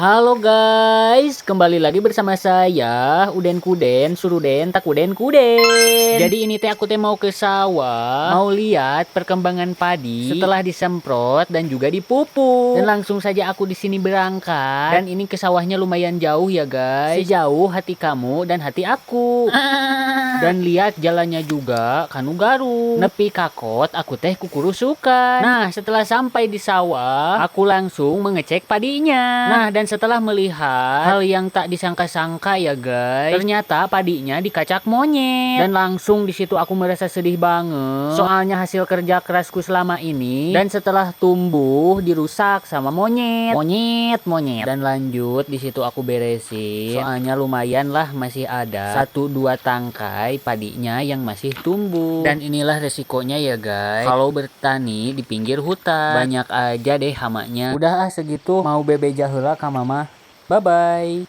Halo guys, kembali lagi bersama saya Uden Kuden, Suruden Takuden Kuden. Jadi ini teh aku teh mau ke sawah, mau lihat perkembangan padi setelah disemprot dan juga dipupuk. Dan langsung saja aku di sini berangkat. Dan ini ke sawahnya lumayan jauh ya guys, sejauh hati kamu dan hati aku. Dan lihat jalannya juga kanu garu. Nepi kakot aku teh kukurusukan. Nah setelah sampai di sawah, aku langsung mengecek padinya. Nah dan setelah melihat hal yang tak disangka-sangka ya guys, ternyata padinya dikacak monyet. Dan langsung di situ aku merasa sedih banget. Soalnya hasil kerja kerasku selama ini dan setelah tumbuh dirusak sama monyet. Monyet. Dan lanjut di situ aku beresin. Soalnya lumayan lah masih ada 1-2 tangkai padinya yang masih tumbuh. Dan inilah resikonya ya guys, kalau bertani di pinggir hutan. Banyak aja deh hamanya. Udah segitu, mau bebe heula ka mama. Bye bye.